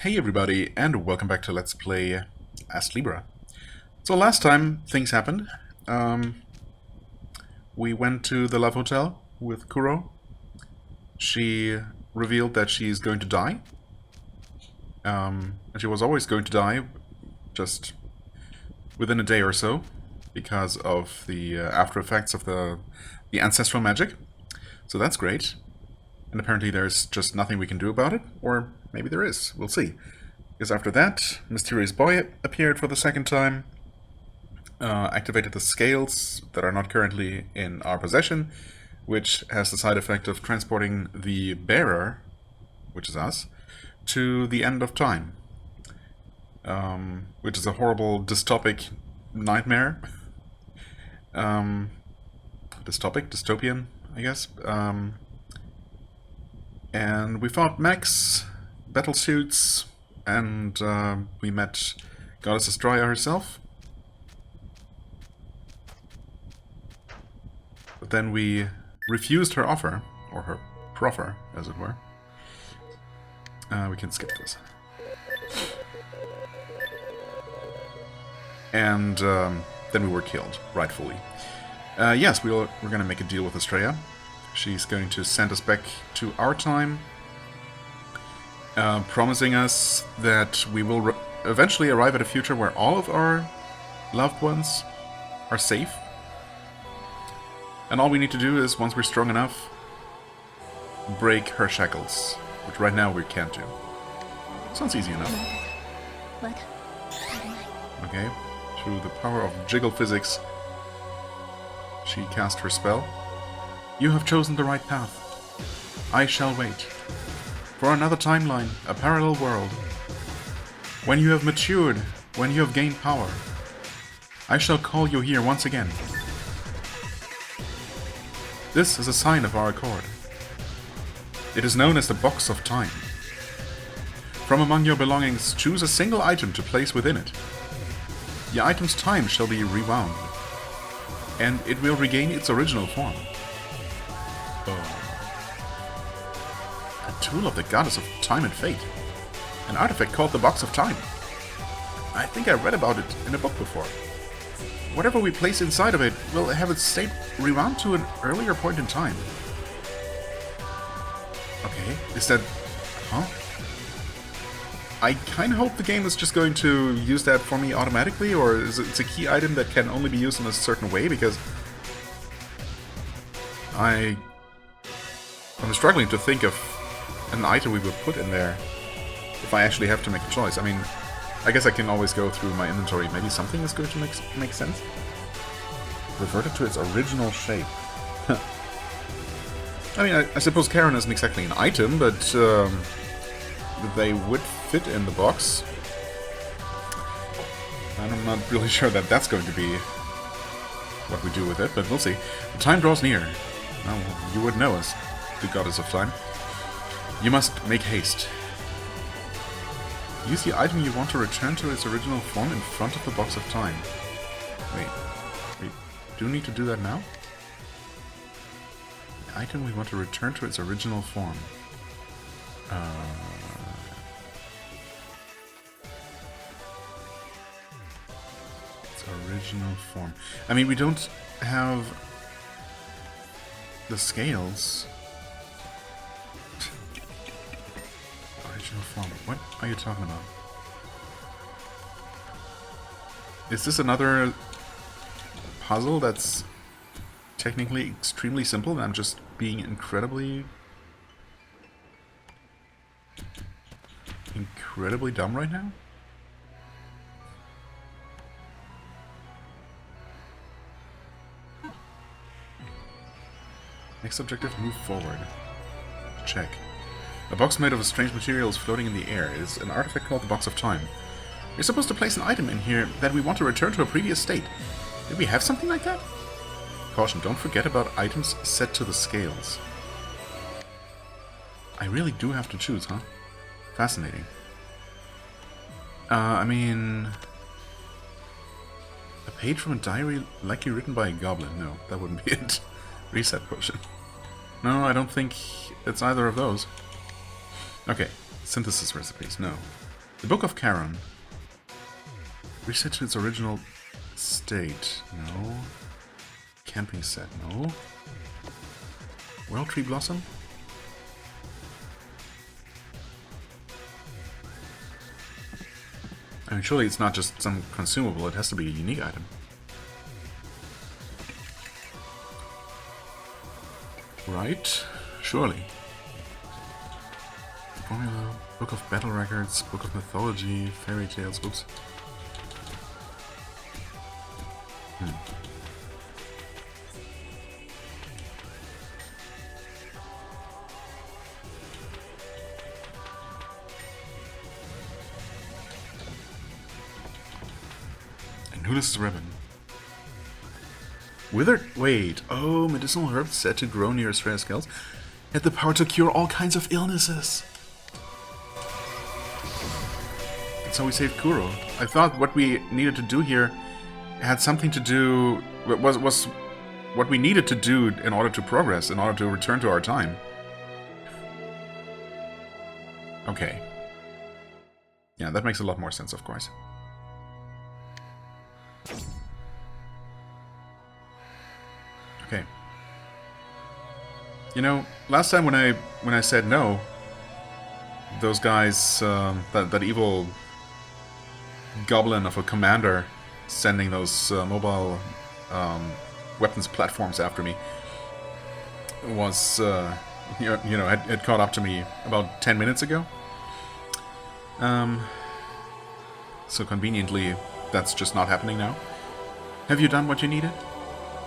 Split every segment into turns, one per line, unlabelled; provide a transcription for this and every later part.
Hey everybody, and welcome back to Let's Play Astlibra. So last time things happened. We went to the Love Hotel with Kuro. She revealed that she's going to die. And she was always going to die, just within a day or so, because of the after effects of the ancestral magic. So that's great. And apparently there's just nothing we can do about it, or maybe there is. We'll see. Because after that, Mysterious Boy appeared for the second time, activated the scales that are not currently in our possession, which has the side effect of transporting the bearer, which is us, to the end of time. Which is a horrible dystopic nightmare. Dystopian, I guess. And we fought mechs, battle suits, and we met Goddess Astraea herself. But then we refused her offer, or her proffer, as it were. We can skip this. And then we were killed, rightfully. Yes, we're going to make a deal with Astraea. She's going to send us back to our time, promising us that we will eventually arrive at a future where all of our loved ones are safe. And all we need to do is, once we're strong enough, break her shackles, which right now we can't do. Sounds easy enough. Okay, through the power of jiggle physics, she cast her spell. You have chosen the right path. I shall wait. For another timeline, a parallel world. When you have matured, when you have gained power, I shall call you here once again. This is a sign of our accord. It is known as the Box of Time. From among your belongings, choose a single item to place within it. The item's time shall be rewound, and it will regain its original form. A tool of the Goddess of Time and Fate. An artifact called the Box of Time. I think I read about it in a book before. Whatever we place inside of it will have its state rewound to an earlier point in time. Okay, is that... huh? I kinda hope the game is just going to use that for me automatically, or is it a key item that can only be used in a certain way, because... I'm struggling to think of an item we would put in there if I actually have to make a choice. I mean, I guess I can always go through my inventory. Maybe something is going to make sense. Revert it to its original shape. I mean, I suppose Karen isn't exactly an item, but they would fit in the box. And I'm not really sure that that's going to be what we do with it, but we'll see. The time draws near. Well, you would know us, the Goddess of Time. You must make haste. Use the item you want to return to its original form in front of the Box of Time. Wait, we do need to do that now? The item we want to return to its original form. Its original form. I mean, we don't have the scales. Form. What are you talking about? Is this another puzzle that's technically extremely simple and I'm just being incredibly dumb right now? Next objective, move forward. Check. A box made of strange materials floating in the air is an artifact called the Box of Time. We're supposed to place an item in here that we want to return to a previous state. Did we have something like that? Caution, don't forget about items set to the scales. I really do have to choose, huh? Fascinating. I mean... a page from a diary likely written by a goblin. No, that wouldn't be it. Reset potion. No, I don't think it's either of those. Okay, synthesis recipes, no. The Book of Charon. Reset to its original state. No. Camping set. No. World Tree Blossom? I mean, surely it's not just some consumable, it has to be a unique item. Right? Surely. Formula, Book of Battle Records, Book of Mythology, Fairy Tales, oops. Meticulously ribbon. Withered. Wait. Oh, medicinal herbs said to grow near Australia's scales had the power to cure all kinds of illnesses. That's how we saved Kuro. I thought what we needed to do here had something to do was what we needed to do in order to progress, in order to return to our time. Okay. Yeah, that makes a lot more sense, of course. Okay. You know, last time when I said no, those guys, that evil goblin of a commander sending those mobile weapons platforms after me was, had caught up to me about 10 minutes ago. So conveniently, that's just not happening now. Have you done what you needed?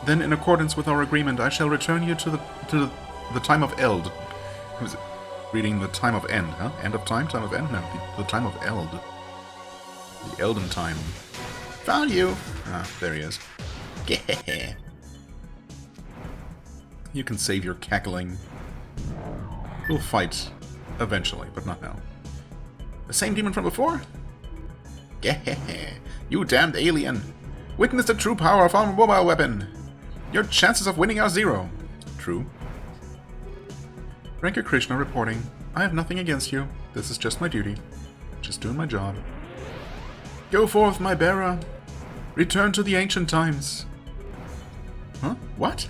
Then, in accordance with our agreement, I shall return you to the time of Eld. Was it reading the time of end, huh? End of time? Time of end? No, the time of Eld. The Elden time. Found you! Ah, there he is. Yeah. You can save your cackling. We'll fight eventually, but not now. The same demon from before? Yeah. You damned alien! Witness the true power of our mobile weapon! Your chances of winning are 0. True. Ranker Krishna reporting. I have nothing against you. This is just my duty. Just doing my job. Go forth, my bearer. Return to the ancient times. Huh? What?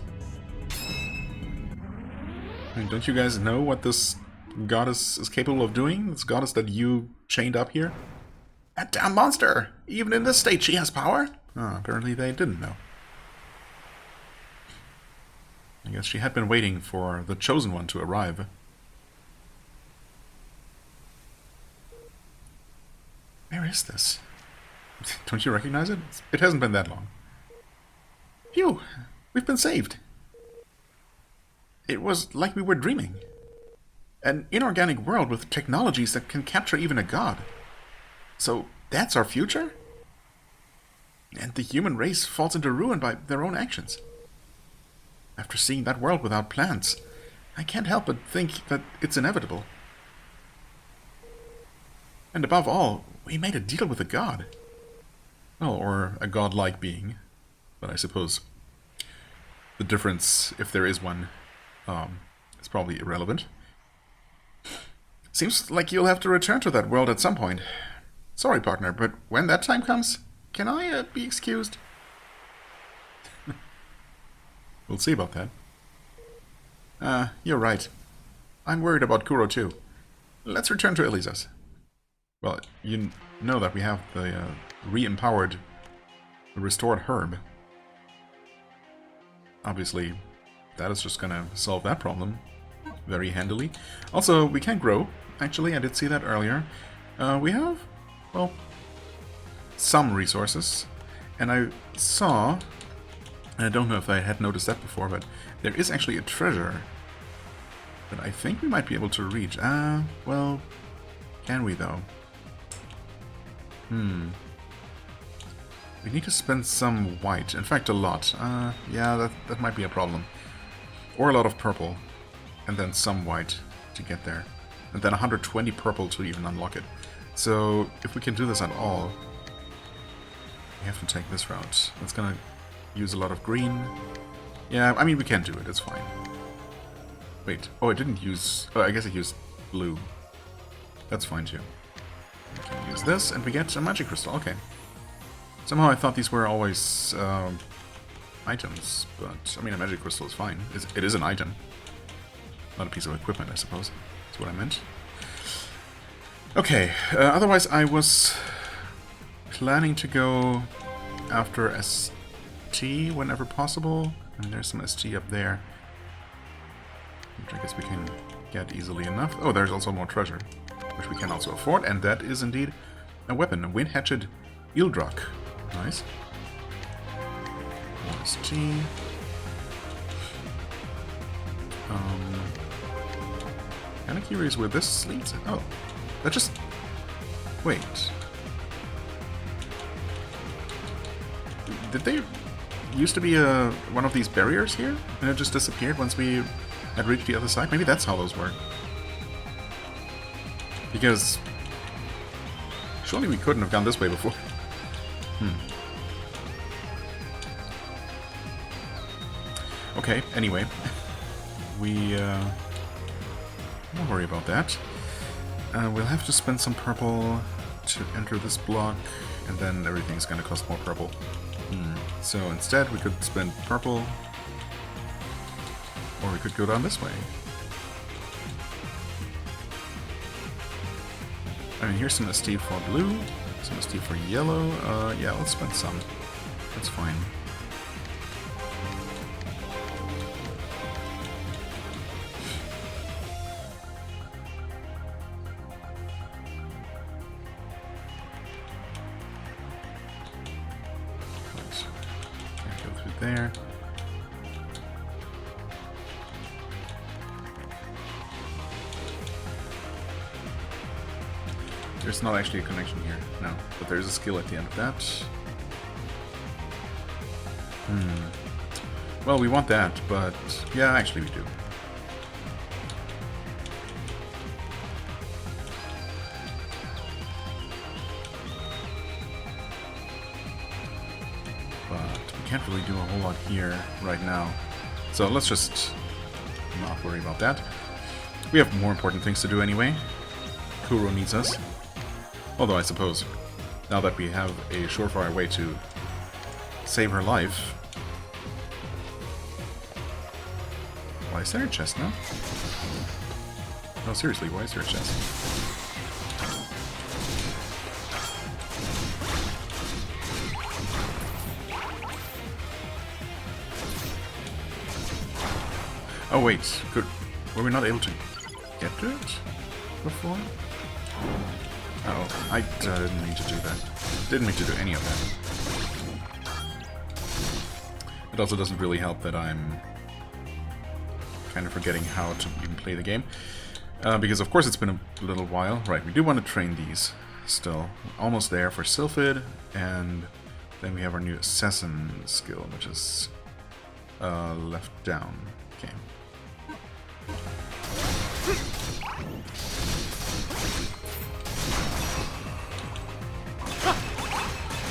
I mean, don't you guys know what this goddess is capable of doing? This goddess that you chained up here? That damn monster! Even in this state she has power? Oh, apparently they didn't know. I guess she had been waiting for the Chosen One to arrive. Where is this? Don't you recognize it? It hasn't been that long. Phew! We've been saved! It was like we were dreaming. An inorganic world with technologies that can capture even a god. So, that's our future? And the human race falls into ruin by their own actions. After seeing that world without plants, I can't help but think that it's inevitable. And above all, we made a deal with a god. Well, or a godlike being. But I suppose the difference, if there is one, is probably irrelevant. Seems like you'll have to return to that world at some point. Sorry, partner, but when that time comes, can I be excused? We'll see about that. You're right. I'm worried about Kuro too. Let's return to Elizas. Well, you know that we have the re-empowered, restored herb. Obviously, that is just gonna solve that problem very handily. Also, we can grow. Actually, I did see that earlier. We have, well, some resources. And I saw... I don't know if I had noticed that before, but there is actually a treasure that I think we might be able to reach. Well, can we though? We need to spend some white. In fact, a lot. Yeah, that might be a problem. Or a lot of purple. And then some white to get there. And then 120 purple to even unlock it. So, if we can do this at all, we have to take this route. It's gonna use a lot of green. Yeah, I mean, we can do it. It's fine. Wait. Oh, it didn't use... Oh, I guess it used blue. That's fine, too. Can use this, and we get a magic crystal. Okay. Somehow I thought these were always items, but I mean a magic crystal is fine. It is an item. Not a piece of equipment, I suppose. That's what I meant. Okay, otherwise I was planning to go after ST whenever possible. And there's some ST up there, which I guess we can get easily enough. Oh, there's also more treasure, which we can also afford, and that is indeed a weapon, a wind-hatched Ildrak. Nice. ST. Kinda curious where this leads. Oh, that just... Wait. Did they used to be one of these barriers here? And it just disappeared once we had reached the other side? Maybe that's how those work. Because... surely we couldn't have gone this way before. Okay, anyway. We, don't worry about that. We'll have to spend some purple to enter this block, and then everything's gonna cost more purple. So instead we could spend purple, or we could go down this way. I mean, here's some ST for blue, some ST for yellow. Yeah, let's spend some. That's fine. There. There's not actually a connection here, no, but there's a skill at the end of that. Well, we want that, but yeah, actually we do. Can't really do a whole lot here right now, so let's just not worry about that. We have more important things to do anyway. Kuro needs us, although I suppose now that we have a surefire way to save her life. Why is there a chest now? No, seriously, why is there a chest? Oh wait, were we not able to get to it before? Oh, I didn't mean to do that. Didn't mean to do any of that. It also doesn't really help that I'm kind of forgetting how to even play the game. Because of course it's been a little while. Right, we do want to train these still. Almost there for Sylphid, and then we have our new Assassin skill, which is left down. Okay.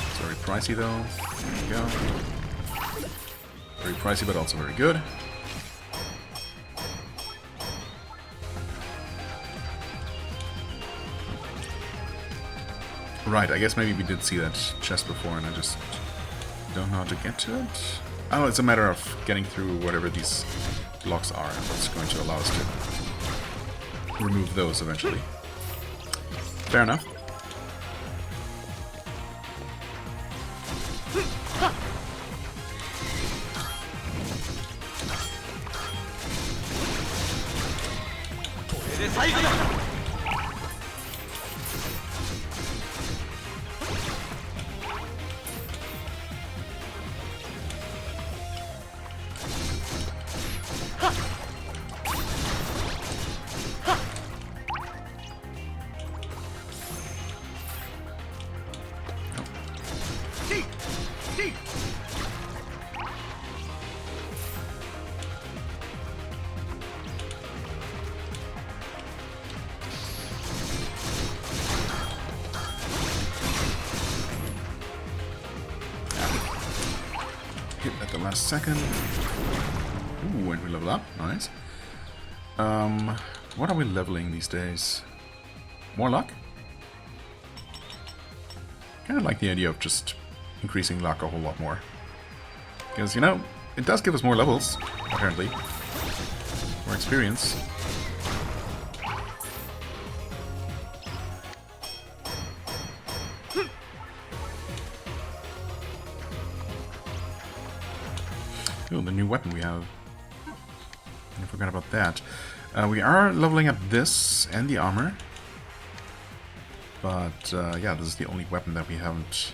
It's very pricey though. There we go. Very pricey, but also very good. Right, I guess maybe we did see that chest before and I just don't know how to get to it. Oh, it's a matter of getting through whatever these blocks are, and that's going to allow us to remove those eventually. Fair enough. Hit at the last second. Ooh, and we level up. Nice. What are we leveling these days? More luck? kind of like the idea of just increasing luck a whole lot more. Because, you know, it does give us more levels, apparently. More experience. Oh, the new weapon we have. I forgot about that. We are leveling up this and the armor. But, yeah, this is the only weapon that we haven't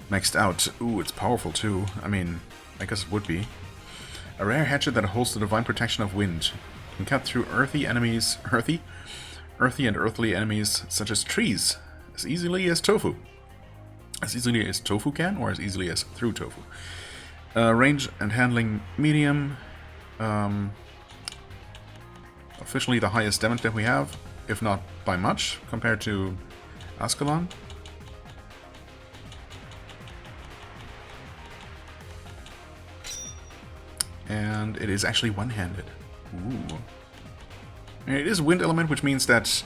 maxed out. Ooh, it's powerful too. I mean, I guess it would be. A rare hatchet that holds the divine protection of wind. Can cut through earthy enemies... Earthy? Earthy and earthly enemies, such as trees, as easily as tofu. As easily as tofu can, or as easily as through tofu. Range and handling medium. Officially the highest damage that we have, if not by much, compared to Ascalon. And it is actually one-handed. Ooh. And it is wind element, which means that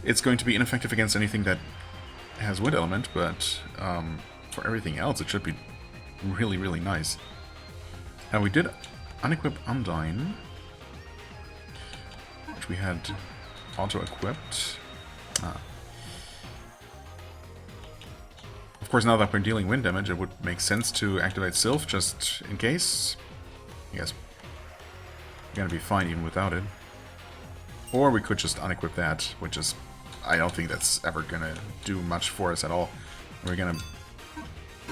it's going to be ineffective against anything that has wind element, but for everything else it should be really, really nice. And we did unequip Undyne, which we had auto-equipped. Of course, now that we're dealing wind damage, it would make sense to activate Sylph just in case. I guess we're gonna be fine even without it. Or we could just unequip that, which is... I don't think that's ever gonna do much for us at all. We're gonna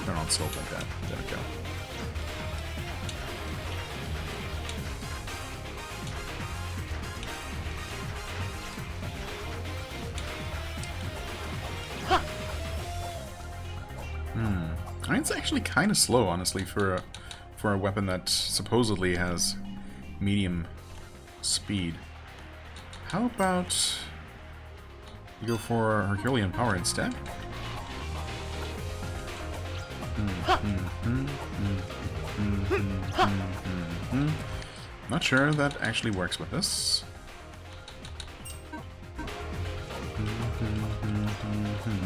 turn on Sylph like that. There we go. I mean, it's actually kind of slow, honestly, for a weapon that supposedly has medium speed. How about you go for Herculean power instead? Not sure that actually works with this.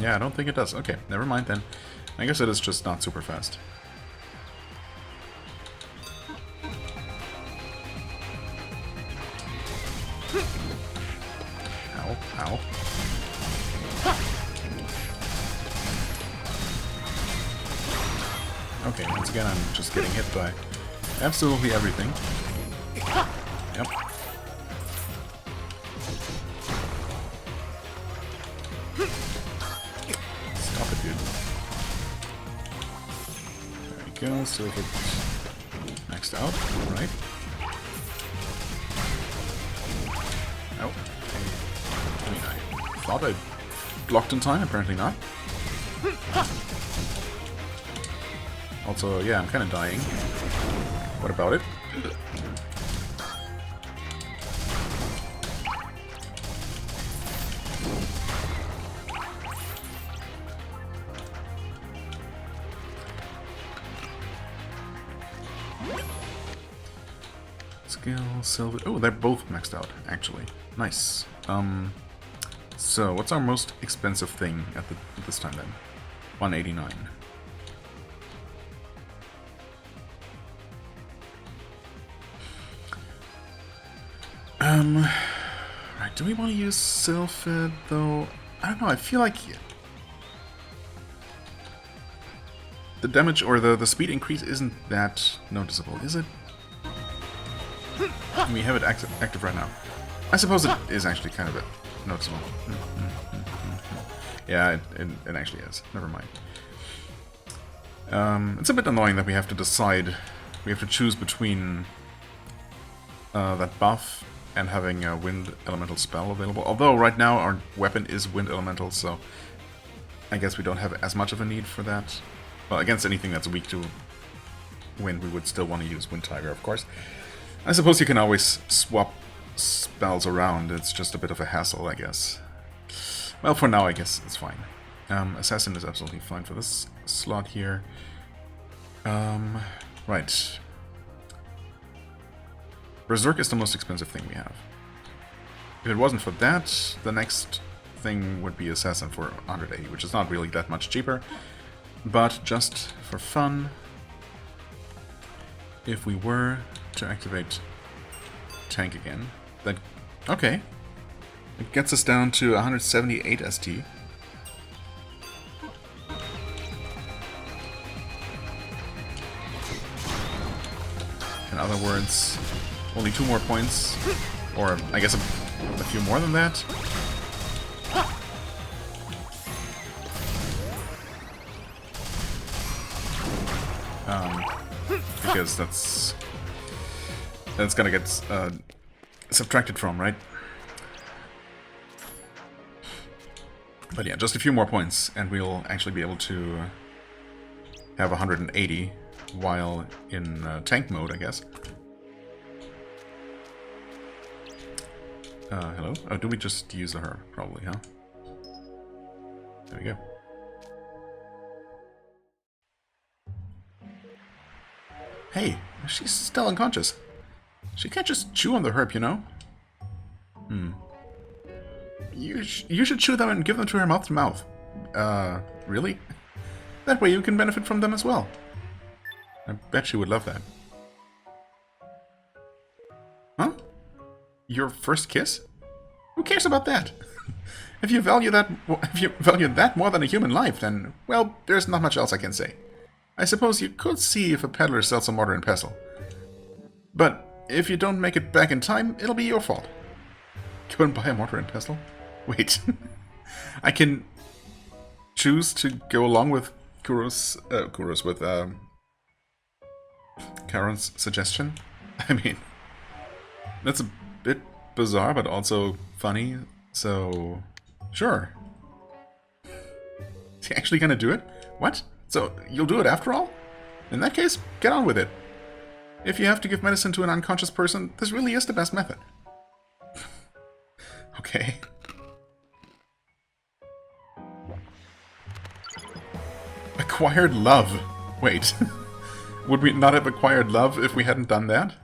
Yeah, I don't think it does. Okay, never mind then. I guess it is just not super fast. Ow, ow. Okay, once again I'm just getting hit by absolutely everything. Yep. Stop it, dude. There we go, so if it's maxed out, right? Oh, okay. I mean, I thought I blocked in time, apparently not. Also, yeah, I'm kind of dying. What about it? Skill, silver... Oh, they're both maxed out, actually. Nice. So, what's our most expensive thing at this time, then? 189. Right, do we want to use Sylphid, though? I don't know, I feel like the damage or the speed increase isn't that noticeable, is it? We have it active right now. I suppose it is actually kind of noticeable. Yeah, it actually is. Never mind. It's a bit annoying that we have to decide. We have to choose between that buff and having a wind elemental spell available. Although right now our weapon is wind elemental, so I guess we don't have as much of a need for that. Well, against anything that's weak to wind, we would still want to use Wind Tiger, of course. I suppose you can always swap spells around. It's just a bit of a hassle, I guess. Well, for now, I guess it's fine. Assassin is absolutely fine for this slot here. Right. Berserk is the most expensive thing we have. If it wasn't for that, the next thing would be Assassin for 180, which is not really that much cheaper. But just for fun, if we were to activate Tank again, then okay. It gets us down to 178 ST. In other words, only 2 more points, or I guess a few more than that. Because that's gonna get subtracted from, right? But yeah, just a few more points, and we'll actually be able to have 180 while in tank mode, I guess. Hello? Oh, do we just use her? Probably, huh? There we go. Hey, she's still unconscious. She can't just chew on the herb, you know? You should chew them and give them to her mouth to mouth. Really? That way you can benefit from them as well. I bet she would love that. Huh? Your first kiss? Who cares about that? If you value that more than a human life, then, well, there's not much else I can say. I suppose you could see if a peddler sells a mortar and pestle. But if you don't make it back in time, it'll be your fault. Go and buy a mortar and pestle? Wait. I can choose to go along with Karen's suggestion? I mean, that's a bit bizarre, but also funny, so sure. Is he actually gonna do it? What? So, you'll do it after all? In that case, get on with it. If you have to give medicine to an unconscious person, this really is the best method. Okay. Acquired love. Wait. Would we not have acquired love if we hadn't done that?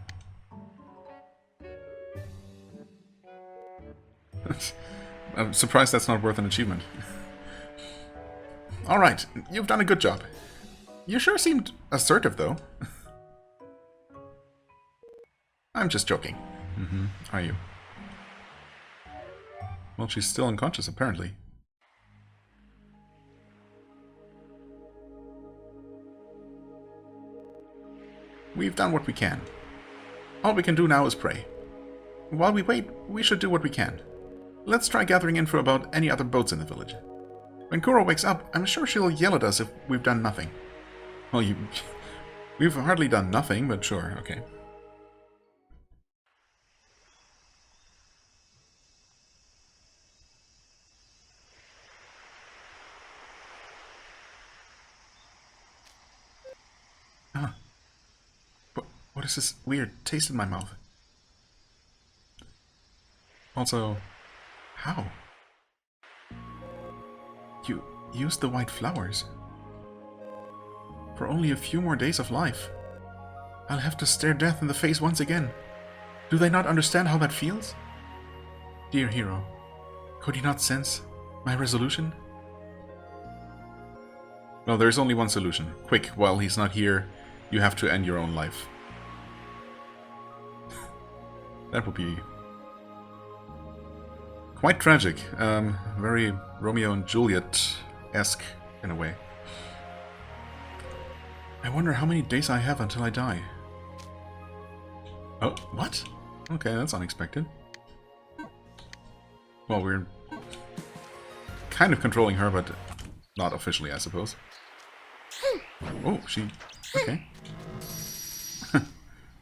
I'm surprised that's not worth an achievement. Alright, you've done a good job. You sure seemed assertive, though. I'm just joking. Are you? Well, she's still unconscious, apparently. We've done what we can. All we can do now is pray. While we wait, we should do what we can. Let's try gathering info about any other boats in the village. When Kuro wakes up, I'm sure she'll yell at us if we've done nothing. Well, we've hardly done nothing, but sure, okay. Ah. What is this weird taste in my mouth? Also, how? You used the white flowers. For only a few more days of life. I'll have to stare death in the face once again. Do they not understand how that feels? Dear hero, could you not sense my resolution? Well, there's only one solution. Quick, while he's not here, you have to end your own life. That would be quite tragic. Very Romeo and Juliet-esque in a way. I wonder how many days I have until I die. Oh, what? Okay, that's unexpected. Well, we're kind of controlling her, but not officially, I suppose. Oh, she... okay.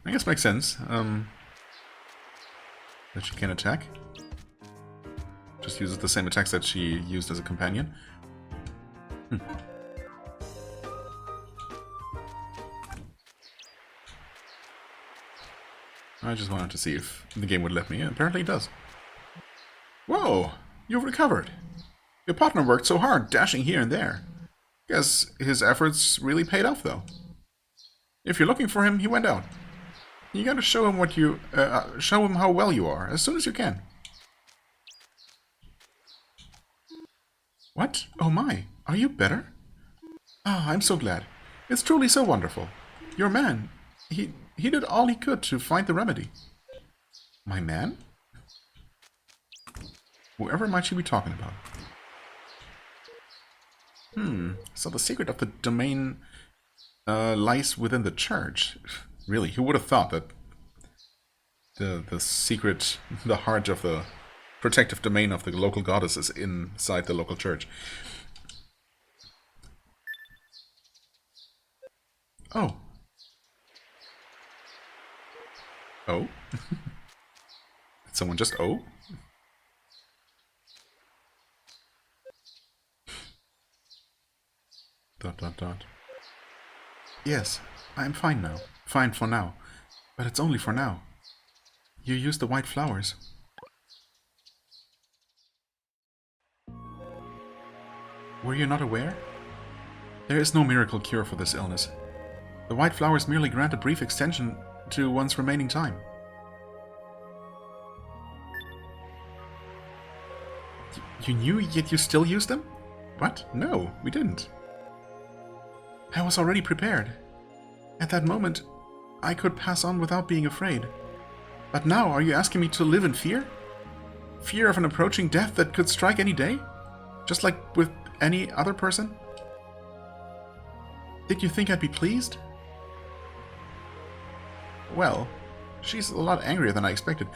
I guess makes sense. That she can attack. Just uses the same attacks that she used as a companion. I just wanted to see if the game would let me. Apparently it does. Whoa! You've recovered! Your partner worked so hard, dashing here and there. Guess his efforts really paid off, though. If you're looking for him, he went out. You gotta show him show him how well you are, as soon as you can. What? Oh my, are you better? Ah, I'm so glad. It's truly so wonderful. Your man, he did all he could to find the remedy. My man? Whoever might she be talking about? So the secret of the domain lies within the church. Really, who would have thought that the secret, the heart of the protective domain of the local goddess is inside the local church? Oh. Oh? Did someone just oh? Dot dot dot. Yes, I'm fine now. Fine for now. But it's only for now. You used the white flowers. Were you not aware? There is no miracle cure for this illness. The white flowers merely grant a brief extension to one's remaining time. You knew, yet you still used them? What? No, we didn't. I was already prepared. At that moment, I could pass on without being afraid. But now, are you asking me to live in fear? Fear of an approaching death that could strike any day? Just like with any other person? Did you think I'd be pleased? Well, she's a lot angrier than I expected.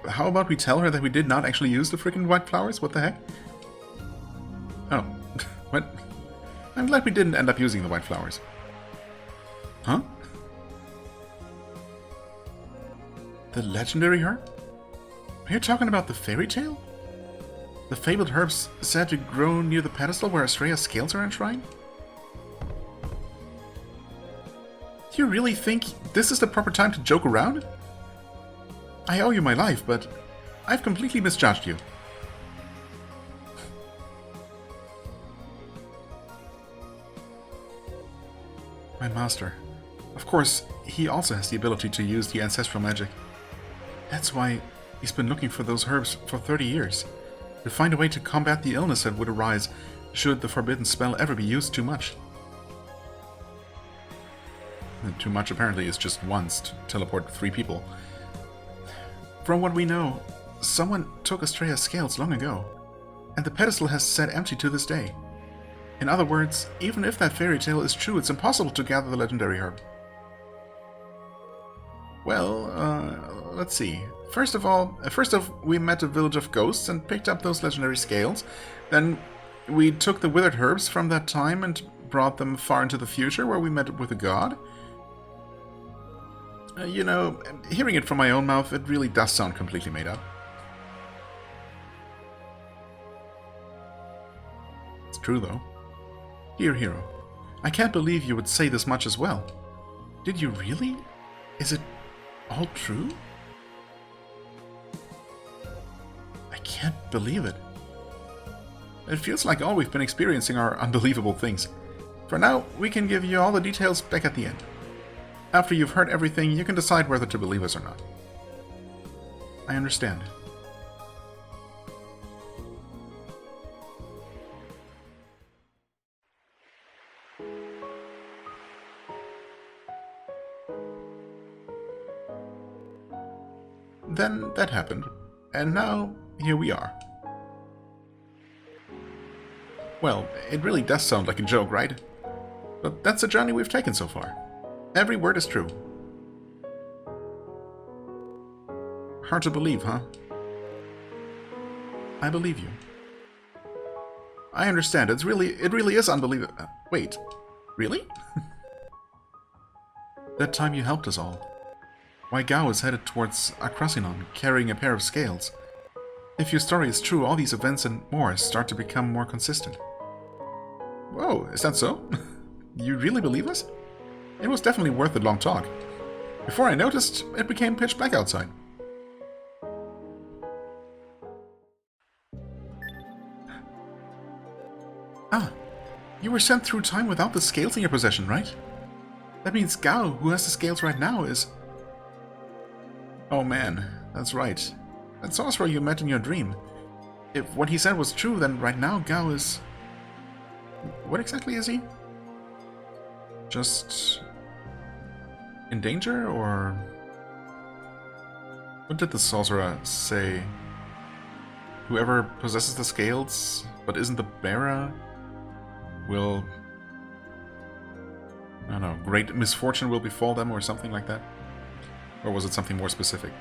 How about we tell her that we did not actually use the freaking white flowers? What the heck? Oh, what? I'm glad we didn't end up using the white flowers. Huh? The legendary herb? Are you talking about the fairy tale? The fabled herbs said to grow near the pedestal where Astrea's scales are enshrined? Do you really think this is the proper time to joke around? I owe you my life, but I've completely misjudged you. My master. Of course, he also has the ability to use the ancestral magic. That's why he's been looking for those herbs for 30 years. To find a way to combat the illness that would arise should the forbidden spell ever be used too much. And too much apparently is just once to teleport 3 people. From what we know, someone took Astrea's scales long ago, and the pedestal has sat empty to this day. In other words, even if that fairy tale is true, it's impossible to gather the legendary herb. Well, let's see. First off, we met a village of ghosts and picked up those legendary scales. Then we took the withered herbs from that time and brought them far into the future, where we met with a god. You know, hearing it from my own mouth, it really does sound completely made up. It's true, though. Dear hero, I can't believe you would say this much as well. Did you really? Is it all true? I can't believe it. It feels like all we've been experiencing are unbelievable things. For now, we can give you all the details back at the end. After you've heard everything, you can decide whether to believe us or not. I understand. Then that happened, and now here we are. Well, it really does sound like a joke, right? But that's the journey we've taken so far. Every word is true. Hard to believe, huh? I believe you. I understand. It really is unbelievable. Wait, really? That time you helped us all. Why Gao is headed towards Akrasinon, carrying a pair of scales. If your story is true, all these events and more start to become more consistent. Whoa, is that so? You really believe us? It was definitely worth the long talk. Before I noticed, it became pitch black outside. Ah, you were sent through time without the scales in your possession, right? That means Gao, who has the scales right now, is... Oh man, that's right. That sorcerer you met in your dream. If what he said was true, then right now Gao is... What exactly is he? Just in danger, or what did the sorcerer say? Whoever possesses the scales but isn't the bearer will, I don't know, great misfortune will befall them or something like that? Or was it something more specific?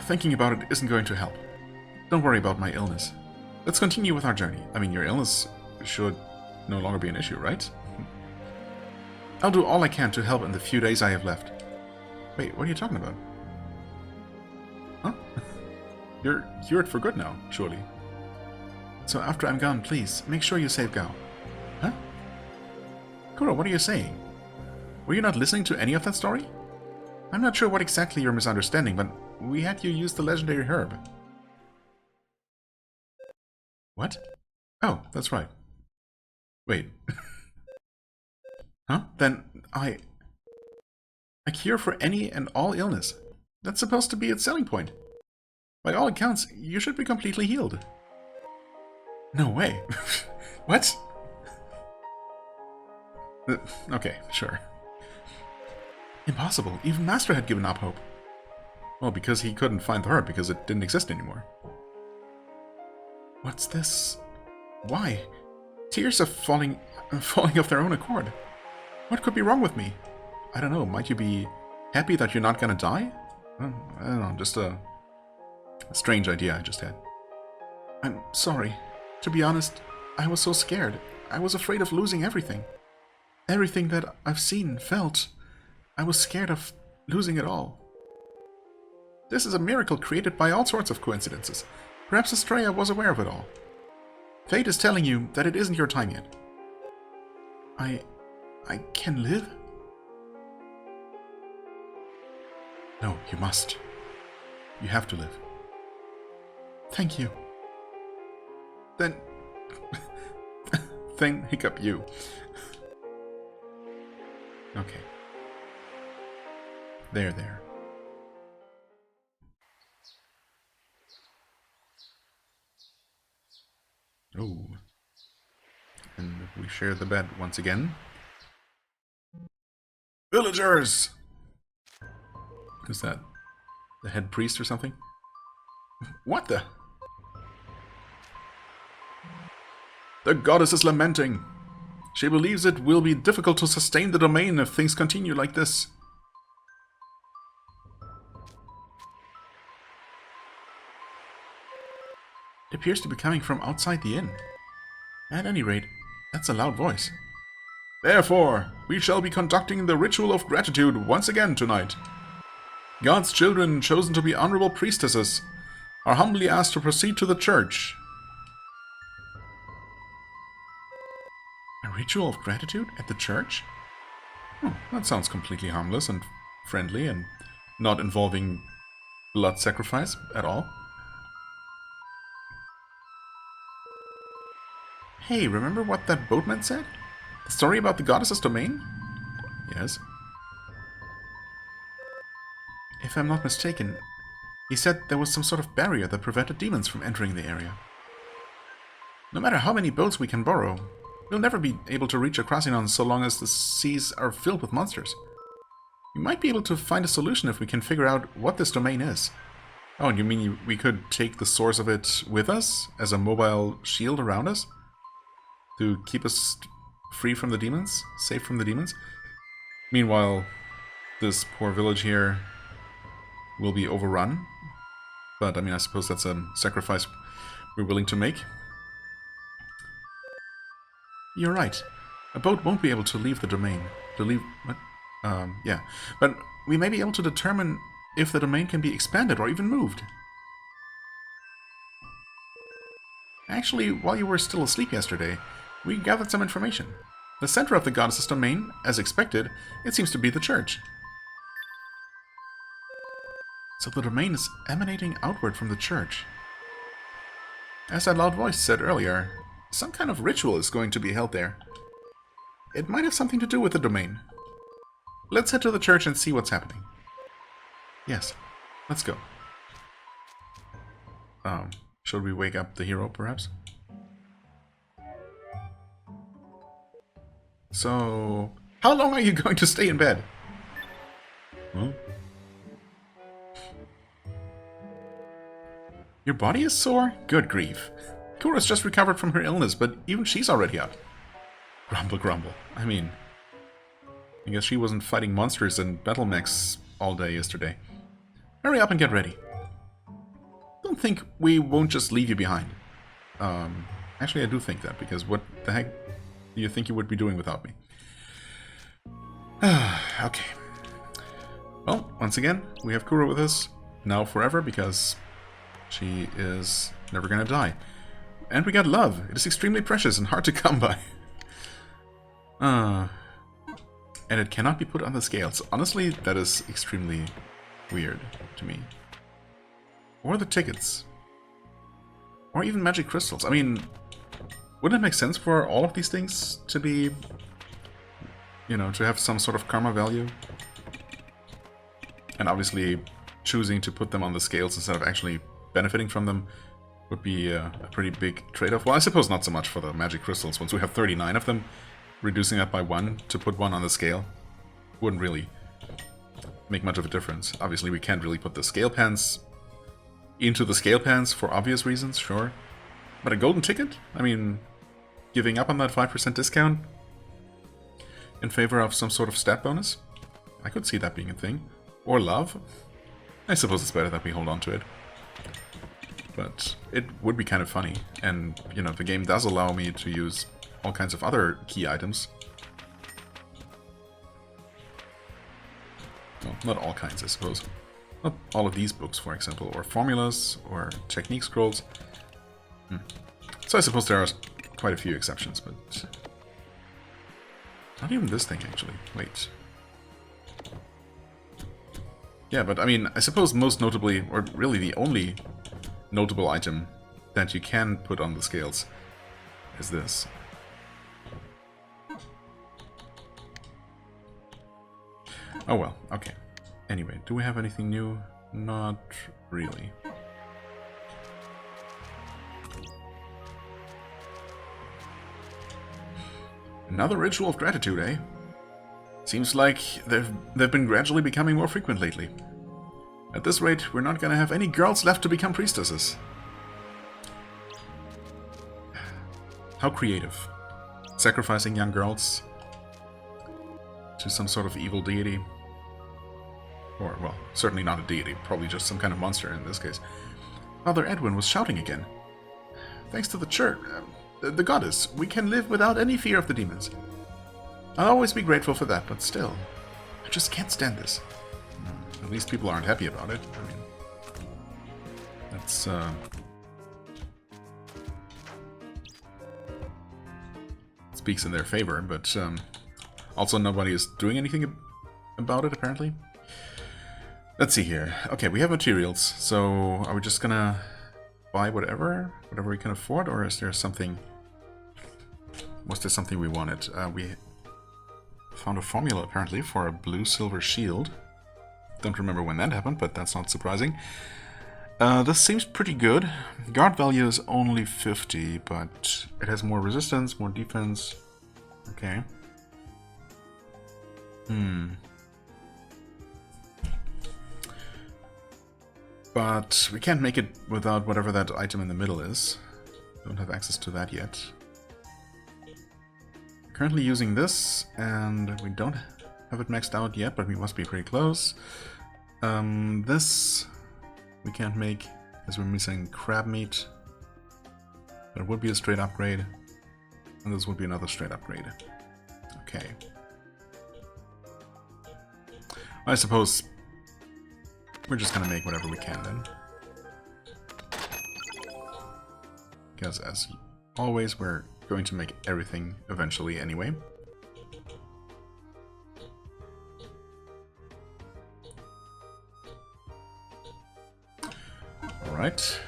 Thinking about it isn't going to help. Don't worry about my illness. Let's continue with our journey. I mean, your illness should no longer be an issue, right? I'll do all I can to help in the few days I have left. Wait, what are you talking about? Huh? You're cured for good now, surely. So after I'm gone, please, make sure you save Gao. Huh? Kuro, what are you saying? Were you not listening to any of that story? I'm not sure what exactly you're misunderstanding, but we had you use the legendary herb. What? Oh, that's right. Wait. Huh? Then a cure for any and all illness. That's supposed to be its selling point. By all accounts, you should be completely healed. No way. What? Okay, sure. Impossible. Even Master had given up hope. Well, because he couldn't find the herb, because it didn't exist anymore. What's this? Why? Tears are falling of their own accord. What could be wrong with me? I don't know, might you be happy that you're not gonna die? I don't know, just a strange idea I just had. I'm sorry. To be honest, I was so scared. I was afraid of losing everything. Everything that I've seen, felt. I was scared of losing it all. This is a miracle created by all sorts of coincidences. Perhaps Estrella was aware of it all. Fate is telling you that it isn't your time yet. I can live? No, you must. You have to live. Thank you. Then... then hiccup you. Okay. There. Oh. And we share the bed once again. Villagers! Who's that? The head priest or something? What the? The goddess is lamenting. She believes it will be difficult to sustain the domain if things continue like this. It appears to be coming from outside the inn. At any rate, that's a loud voice. Therefore, we shall be conducting the ritual of gratitude once again tonight. God's children, chosen to be honorable priestesses, are humbly asked to proceed to the church. A ritual of gratitude at the church? Oh, that sounds completely harmless and friendly and not involving blood sacrifice at all. Hey, remember what that boatman said? The story about the goddess's domain? Yes. If I'm not mistaken, he said there was some sort of barrier that prevented demons from entering the area. No matter how many boats we can borrow, we'll never be able to reach Akrasinon so long as the seas are filled with monsters. We might be able to find a solution if we can figure out what this domain is. Oh, and you mean we could take the source of it with us as a mobile shield around us? To keep us free from the demons? Safe from the demons? Meanwhile, this poor village here will be overrun. But, I mean, I suppose that's a sacrifice we're willing to make. You're right. A boat won't be able to leave the domain. What? Yeah. But we may be able to determine if the domain can be expanded or even moved. Actually, while you were still asleep yesterday, we gathered some information. The center of the goddess's domain, as expected, it seems to be the church. So the domain is emanating outward from the church. As that loud voice said earlier, some kind of ritual is going to be held there. It might have something to do with the domain. Let's head to the church and see what's happening. Yes, let's go. Should we wake up the hero, perhaps? So, how long are you going to stay in bed? Hmm? Your body is sore? Good grief. Kura's just recovered from her illness, but even she's already out. Grumble, grumble. I mean, I guess she wasn't fighting monsters and battle mechs all day yesterday. Hurry up and get ready. Don't think we won't just leave you behind. Actually, I do think that, because what the heck do you think you would be doing without me? Okay. Well, once again, we have Kuro with us, now forever, because she is never gonna die. And we got love. It is extremely precious and hard to come by. And it cannot be put on the scales. Honestly, that is extremely weird to me. Or the tickets. Or even magic crystals. I mean, wouldn't it make sense for all of these things to be, you know, to have some sort of karma value? And obviously, choosing to put them on the scales instead of actually benefiting from them would be a pretty big trade-off. Well, I suppose not so much for the magic crystals. Once we have 39 of them, reducing that by 1 to put 1 on the scale wouldn't really make much of a difference. Obviously, we can't really put the scale pans into the scale pans for obvious reasons, sure. But a golden ticket? I mean, giving up on that 5% discount in favor of some sort of stat bonus? I could see that being a thing. Or love? I suppose it's better that we hold on to it. But it would be kind of funny. And, you know, the game does allow me to use all kinds of other key items. Well, not all kinds, I suppose. Not all of these books, for example, or formulas, or technique scrolls. So I suppose there are quite a few exceptions, but... not even this thing, actually. Wait. Yeah, but I mean, I suppose most notably, or really the only notable item that you can put on the scales is this. Oh well, okay. Anyway, do we have anything new? Not really. Another ritual of gratitude, eh? Seems like they've been gradually becoming more frequent lately. At this rate, we're not gonna have any girls left to become priestesses. How creative. Sacrificing young girls to some sort of evil deity. Or, well, certainly not a deity, probably just some kind of monster in this case. Father Edwin was shouting again. Thanks to the church, the goddess, we can live without any fear of the demons. I'll always be grateful for that, but still, I just can't stand this. At least people aren't happy about it. I mean, that's, speaks in their favor, but, also nobody is doing anything about it, apparently. Let's see here. Okay, we have materials, so are we just gonna buy whatever we can afford, or is there something... was there something we wanted? We found a formula, apparently, for a blue-silver shield. Don't remember when that happened, but that's not surprising. This seems pretty good. Guard value is only 50, but it has more resistance, more defense. Okay. But we can't make it without whatever that item in the middle is. Don't have access to that yet. Currently using this, and we don't have it maxed out yet, but we must be pretty close. This we can't make, as we're missing crab meat. There would be a straight upgrade, and this would be another straight upgrade. Okay. I suppose we're just gonna make whatever we can then. Because as always, we're going to make everything eventually anyway. Alright.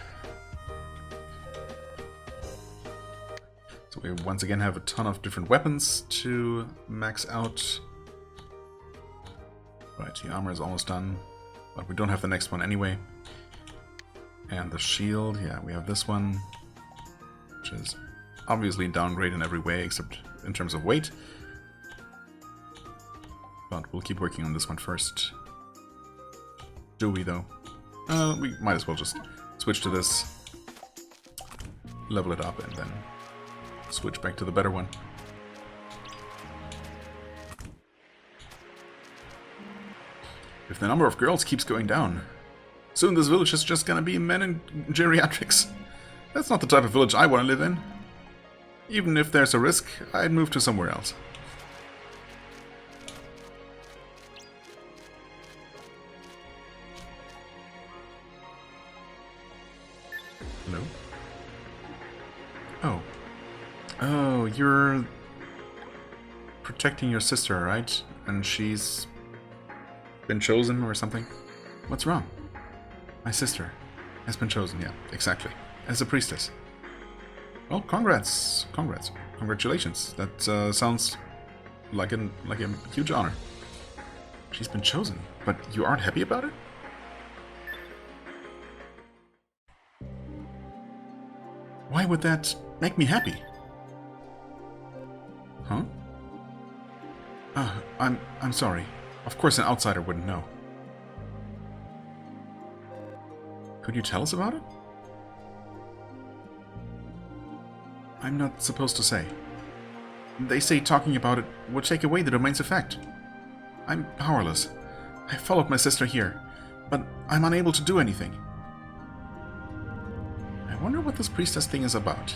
So we once again have a ton of different weapons to max out. Right, the armor is almost done, but we don't have the next one anyway. And the shield, yeah, we have this one, which is obviously downgrade in every way except in terms of weight. But we'll keep working on this one first. Do we, though? We might as well just switch to this, level it up, and then switch back to the better one. If the number of girls keeps going down, soon this village is just gonna be men in geriatrics. That's not the type of village I want to live in. Even if there's a risk, I'd move to somewhere else. Hello? Oh. Oh, you're protecting your sister, right? And she's been chosen or something? What's wrong? My sister has been chosen, yeah, exactly. As a priestess. Well, congrats. Congratulations. That sounds like a huge honor. She's been chosen, but you aren't happy about it? Why would that make me happy? Huh? I'm sorry. Of course an outsider wouldn't know. Could you tell us about it? I'm not supposed to say. They say talking about it would take away the domain's effect. I'm powerless. I followed my sister here, but I'm unable to do anything. I wonder what this priestess thing is about.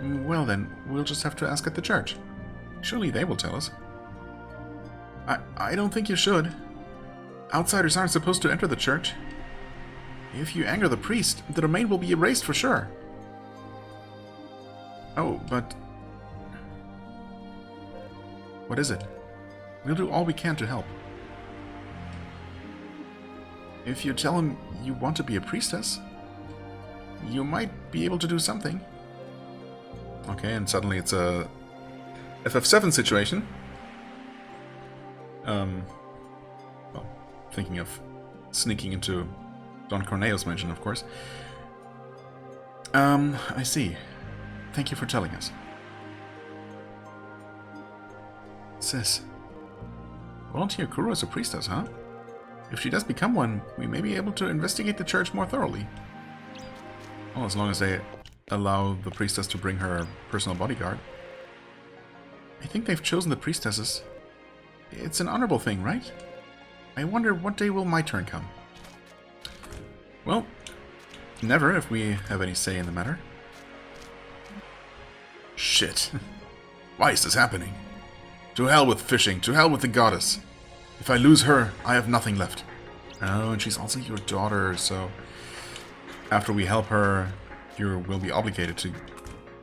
Well then, we'll just have to ask at the church. Surely they will tell us. I don't think you should. Outsiders aren't supposed to enter the church. If you anger the priest, the domain will be erased for sure. Oh, but... What is it? We'll do all we can to help. If you tell him you want to be a priestess, you might be able to do something. Okay, and suddenly it's a FF7 situation. Well, thinking of sneaking into Don Corneo's mansion, of course. I see. Thank you for telling us. Sis. Volunteer Kuro as a priestess, huh? If she does become one, we may be able to investigate the church more thoroughly. Well, as long as they allow the priestess to bring her personal bodyguard. I think they've chosen the priestesses. It's an honorable thing, right? I wonder what day will my turn come. Well, never if we have any say in the matter. Shit. Why is this happening? To hell with fishing, to hell with the goddess. If I lose her, I have nothing left. Oh, and she's also your daughter, so... After we help her, you will be obligated to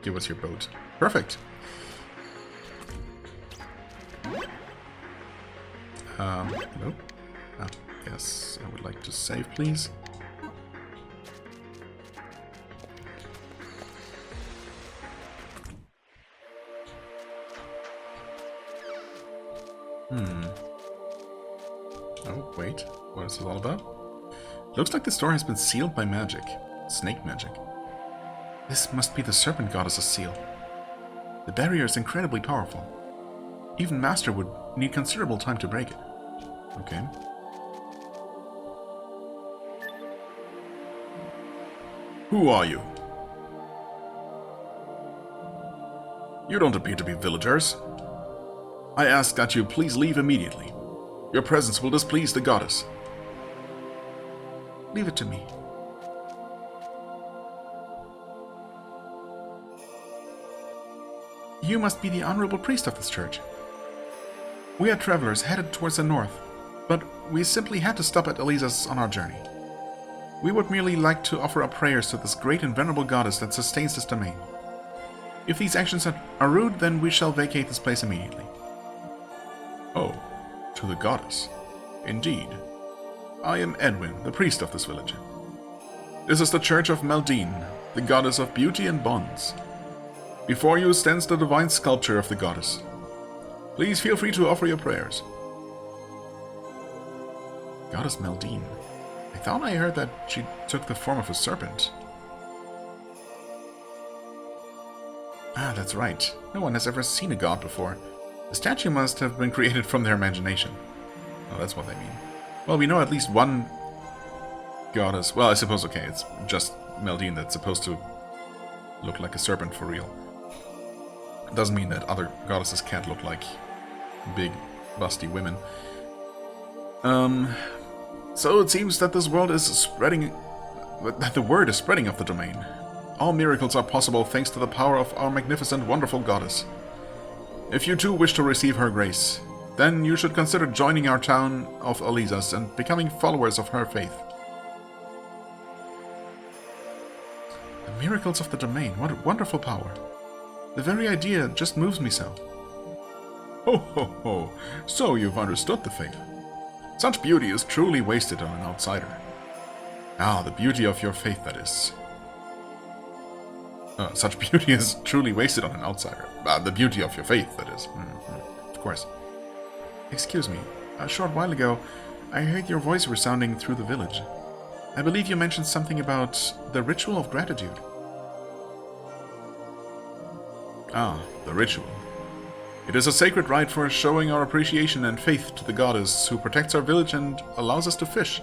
give us your boat. Perfect. Hello? Yes, I would like to save, please. Oh, wait. What is it all about? Looks like this door has been sealed by magic. Snake magic. This must be the serpent goddess's seal. The barrier is incredibly powerful. Even Master would need considerable time to break it. Okay. Who are you? You don't appear to be villagers. I ask that you please leave immediately. Your presence will displease the goddess. Leave it to me. You must be the honorable priest of this church. We are travelers headed towards the north, but we simply had to stop at Elisa's on our journey. We would merely like to offer up prayers to this great and venerable goddess that sustains this domain. If these actions are rude, then we shall vacate this place immediately. Oh, to the goddess. Indeed. I am Edwin, the priest of this village. This is the Church of Maldine, the goddess of beauty and bonds. Before you stands the divine sculpture of the goddess. Please feel free to offer your prayers. Goddess Maldine. I thought I heard that she took the form of a serpent. Ah, that's right. No one has ever seen a god before. The statue must have been created from their imagination. Oh, that's what they mean. Well, we know at least one goddess. Well, I suppose, okay, it's just Meldine that's supposed to look like a serpent for real. It doesn't mean that other goddesses can't look like big, busty women. So it seems that this world is spreading... that the word is spreading of the domain. All miracles are possible thanks to the power of our magnificent, wonderful goddess. If you too wish to receive her grace, then you should consider joining our town of Alizas and becoming followers of her faith. The miracles of the domain, what a wonderful power. The very idea just moves me so. Ho ho ho, so you've understood the faith. Such beauty is truly wasted on an outsider. Ah, the beauty of your faith, that is. Such beauty is truly wasted on an outsider. The beauty of your faith, that is. Of course. Excuse me, a short while ago, I heard your voice resounding through the village. I believe you mentioned something about the ritual of gratitude. Ah, the ritual. It is a sacred rite for showing our appreciation and faith to the goddess who protects our village and allows us to fish.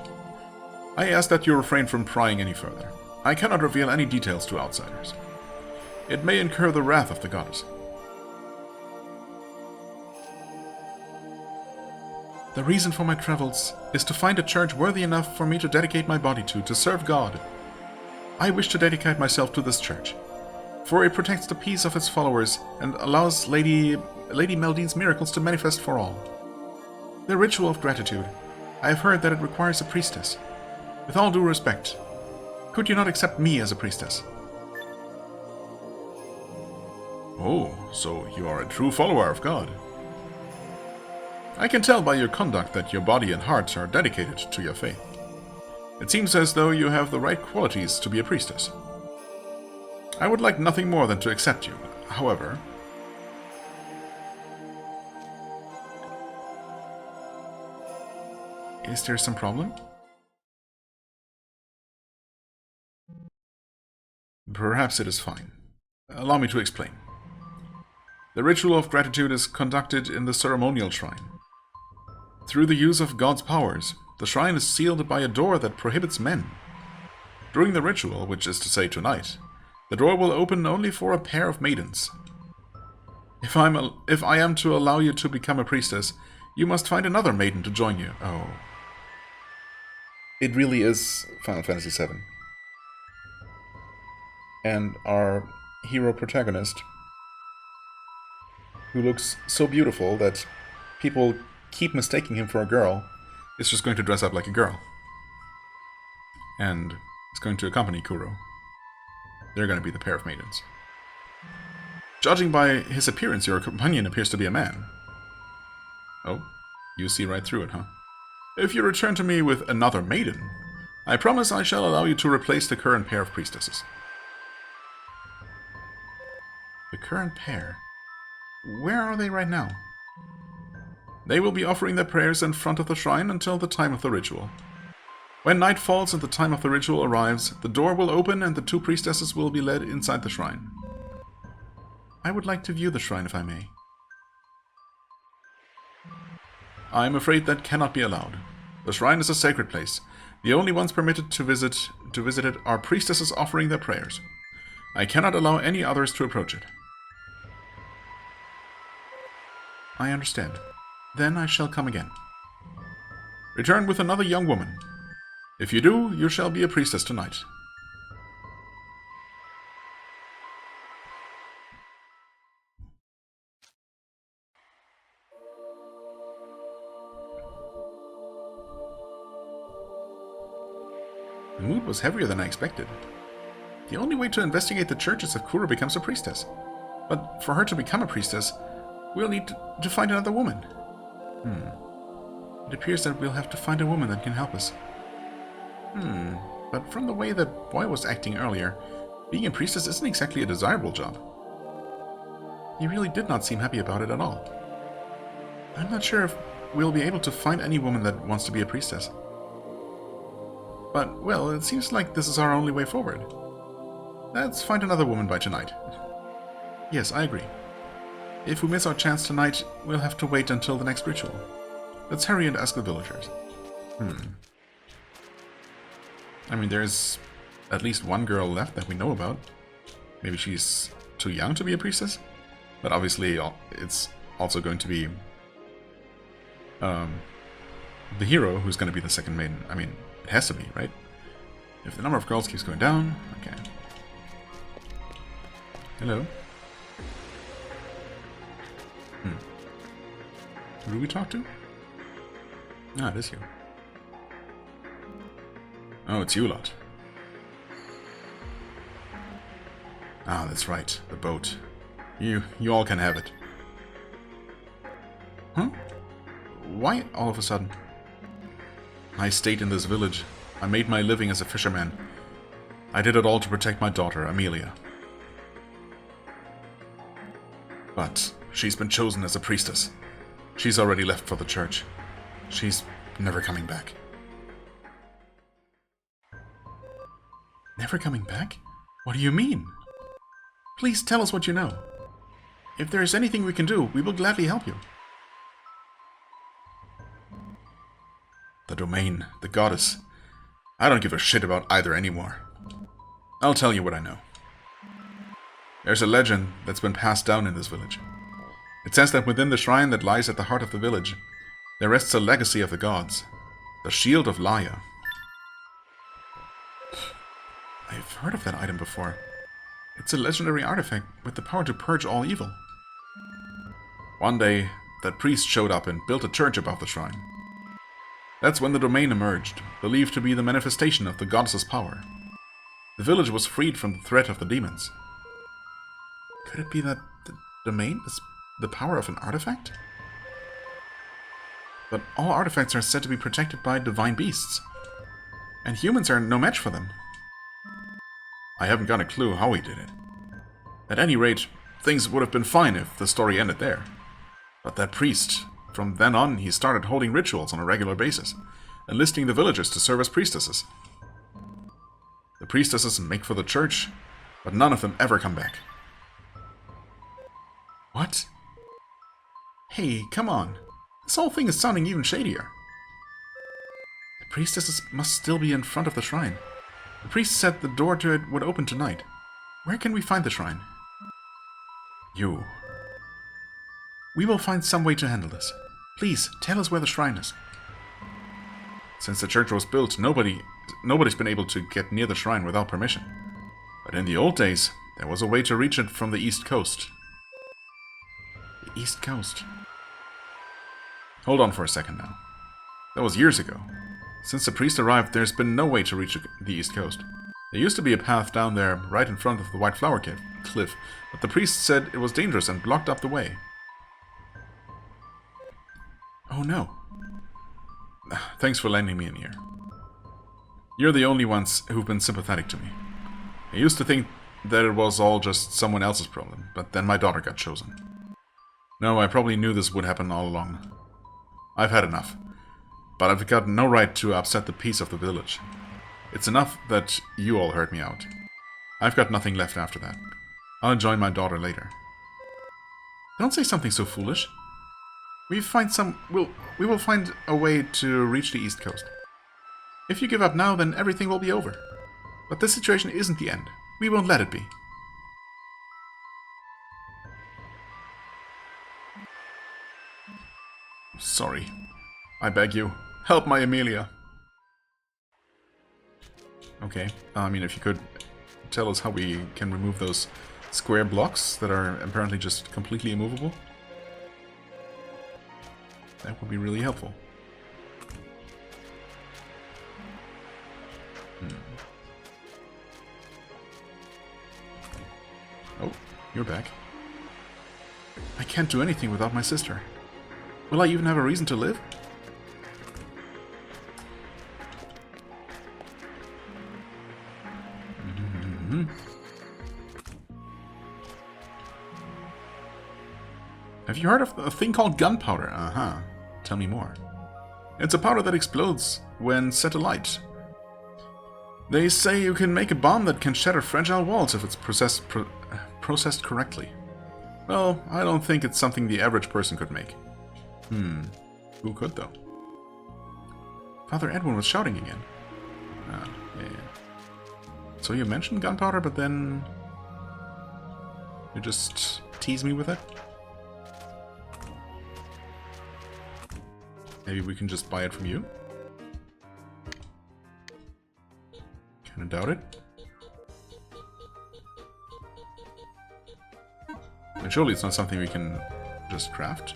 I ask that you refrain from prying any further. I cannot reveal any details to outsiders. It may incur the wrath of the goddess. The reason for my travels is to find a church worthy enough for me to dedicate my body to serve God. I wish to dedicate myself to this church, for it protects the peace of its followers and allows Lady Meldine's miracles to manifest for all. The ritual of gratitude. I have heard that it requires a priestess. With all due respect, could you not accept me as a priestess? Oh, so you are a true follower of God. I can tell by your conduct that your body and heart are dedicated to your faith. It seems as though you have the right qualities to be a priestess. I would like nothing more than to accept you. However, is there some problem? Perhaps it is fine. Allow me to explain. The ritual of gratitude is conducted in the ceremonial shrine. Through the use of God's powers, the shrine is sealed by a door that prohibits men. During the ritual, which is to say tonight, the door will open only for a pair of maidens. If I am to allow you to become a priestess, you must find another maiden to join you. Oh. It really is Final Fantasy VII. And our hero protagonist, who looks so beautiful that people keep mistaking him for a girl, is just going to dress up like a girl. And is going to accompany Kuro. They're going to be the pair of maidens. Judging by his appearance, your companion appears to be a man. Oh, you see right through it, huh? If you return to me with another maiden, I promise I shall allow you to replace the current pair of priestesses. The current pair? Where are they right now? They will be offering their prayers in front of the shrine until the time of the ritual. When night falls and the time of the ritual arrives, the door will open and the two priestesses will be led inside the shrine. I would like to view the shrine if I may. I am afraid that cannot be allowed. The shrine is a sacred place. The only ones permitted to visit it are priestesses offering their prayers. I cannot allow any others to approach it. I understand. Then I shall come again. Return with another young woman. If you do, you shall be a priestess tonight. The mood was heavier than I expected. The only way to investigate the church is if Kuro becomes a priestess. But for her to become a priestess, we'll need to find another woman. It appears that we'll have to find a woman that can help us. But from the way that boy was acting earlier, being a priestess isn't exactly a desirable job. He really did not seem happy about it at all. I'm not sure if we'll be able to find any woman that wants to be a priestess. But, well, it seems like this is our only way forward. Let's find another woman by tonight. Yes, I agree. If we miss our chance tonight, we'll have to wait until the next ritual. Let's hurry and ask the villagers. I mean, there's at least one girl left that we know about. Maybe she's too young to be a priestess? But obviously, it's also going to be the hero who's going to be the second maiden. I mean, it has to be, right? If the number of girls keeps going down... Okay. Hello. Who do we talk to? Ah, it is you. Oh, it's you lot. Ah, that's right. The boat. You all can have it. Huh? Why all of a sudden? I stayed in this village. I made my living as a fisherman. I did it all to protect my daughter, Amelia. But she's been chosen as a priestess. She's already left for the church. She's never coming back. Never coming back? What do you mean? Please tell us what you know. If there is anything we can do, we will gladly help you. The domain, the goddess. I don't give a shit about either anymore. I'll tell you what I know. There's a legend that's been passed down in this village. It says that within the shrine that lies at the heart of the village, there rests a legacy of the gods, the Shield of Laia. I've heard of that item before. It's a legendary artifact with the power to purge all evil. One day, that priest showed up and built a church above the shrine. That's when the domain emerged, believed to be the manifestation of the goddess's power. The village was freed from the threat of the demons. Could it be that the domain is the power of an artifact? But all artifacts are said to be protected by divine beasts, and humans are no match for them. I haven't got a clue how he did it. At any rate, things would have been fine if the story ended there. But that priest, from then on, he started holding rituals on a regular basis, enlisting the villagers to serve as priestesses. The priestesses make for the church, but none of them ever come back. What? Hey, come on. This whole thing is sounding even shadier. The priestesses must still be in front of the shrine. The priest said the door to it would open tonight. Where can we find the shrine? You. We will find some way to handle this. Please, tell us where the shrine is. Since the church was built, nobody's been able to get near the shrine without permission. But in the old days, there was a way to reach it from the east coast. The east coast? Hold on for a second now. That was years ago. Since the priest arrived, there's been no way to reach the east coast. There used to be a path down there, right in front of the White Flower Cliff, but the priest said it was dangerous and blocked up the way. Oh no. Thanks for lending me an ear. You're the only ones who've been sympathetic to me. I used to think that it was all just someone else's problem, but then my daughter got chosen. No, I probably knew this would happen all along. I've had enough. But I've got no right to upset the peace of the village. It's enough that you all heard me out. I've got nothing left after that. I'll join my daughter later. Don't say something so foolish. We will find a way to reach the east coast. If you give up now, then everything will be over. But this situation isn't the end. We won't let it be. Sorry. I beg you. Help my Amelia. Okay, I mean, if you could tell us how we can remove those square blocks that are apparently just completely immovable, that would be really helpful. Oh, you're back. I can't do anything without my sister. Will I even have a reason to live? Have you heard of a thing called gunpowder? Uh-huh. Tell me more. It's a powder that explodes when set alight. They say you can make a bomb that can shatter fragile walls if it's processed correctly. Well, I don't think it's something the average person could make. Who could, though? Father Edwin was shouting again. Ah, yeah. So you mentioned gunpowder, but then... you just tease me with it? Maybe we can just buy it from you? Kinda doubt it. And surely it's not something we can just craft.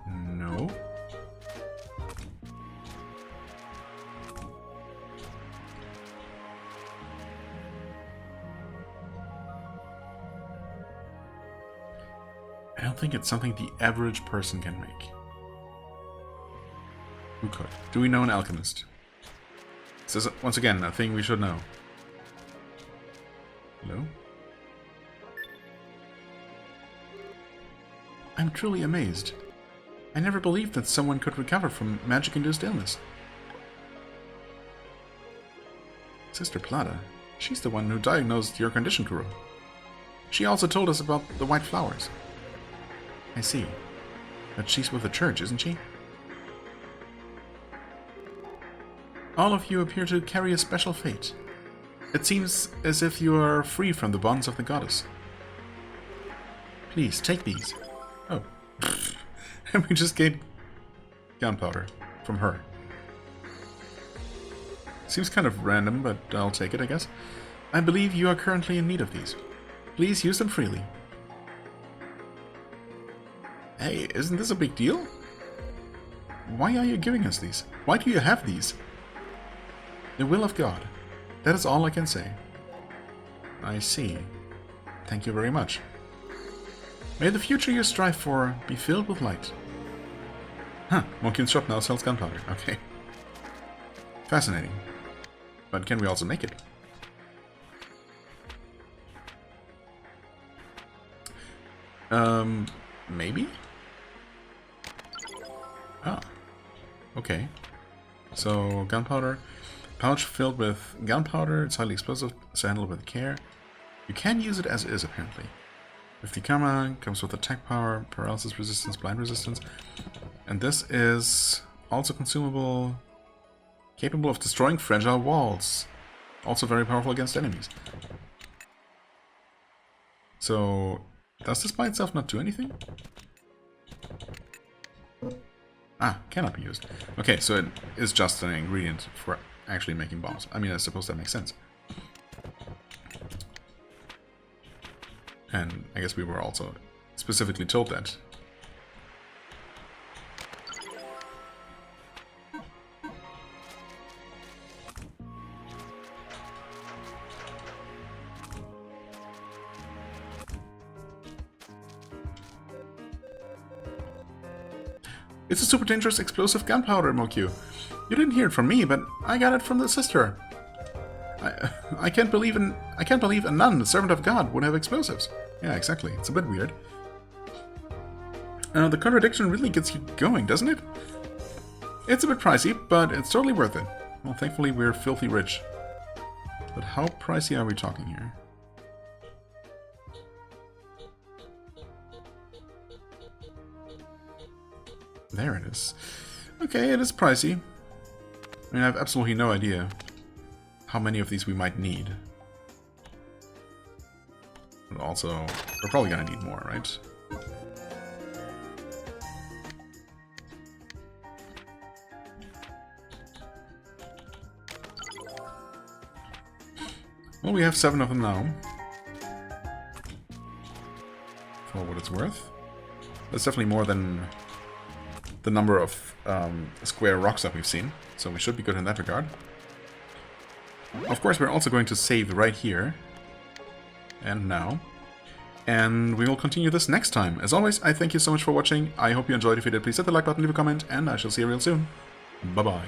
No. I don't think it's something the average person can make. Who could? Do we know an alchemist? This is, once again, a thing we should know. Hello? I'm truly amazed. I never believed that someone could recover from magic-induced illness. Sister Plata, she's the one who diagnosed your condition, Kuro. She also told us about the white flowers. I see. But she's with the church, isn't she? All of you appear to carry a special fate. It seems as if you are free from the bonds of the goddess. Please, take these. Oh. And we just get gunpowder from her. Seems kind of random, but I'll take it, I guess. I believe you are currently in need of these. Please use them freely. Hey, isn't this a big deal? Why are you giving us these? Why do you have these? The will of God. That is all I can say. I see. Thank you very much. May the future you strive for be filled with light. Huh, Monkin's shop now sells gunpowder. Okay. Fascinating. But can we also make it? Maybe? Ah. Okay. So, gunpowder. Pouch filled with gunpowder. It's highly explosive, so handle it with care. You can use it as is, apparently. 50 karma, comes with attack power, paralysis resistance, blind resistance. And this is also consumable, capable of destroying fragile walls. Also very powerful against enemies. So, does this by itself not do anything? Ah, cannot be used. Okay, so it is just an ingredient for actually making bombs. I mean, I suppose that makes sense. And I guess we were also specifically told that. It's a super dangerous explosive gunpowder, Mokyu. You didn't hear it from me, but I got it from the sister. I can't believe a nun, the servant of God, would have explosives. Yeah, exactly. It's a bit weird. The contradiction really gets you going, doesn't it? It's a bit pricey, but it's totally worth it. Well, thankfully we're filthy rich. But how pricey are we talking here? There it is. Okay, it is pricey. I mean, I have absolutely no idea how many of these we might need. But also, we're probably gonna need more, right? Well, we have 7 of them now. For what it's worth. That's definitely more than the number of square rocks that we've seen, so we should be good in that regard. Of course, we're also going to save right here, and now, and we will continue this next time. As always, I thank you so much for watching. I hope you enjoyed. If you did, please hit the like button, leave a comment, and I shall see you real soon. Bye-bye.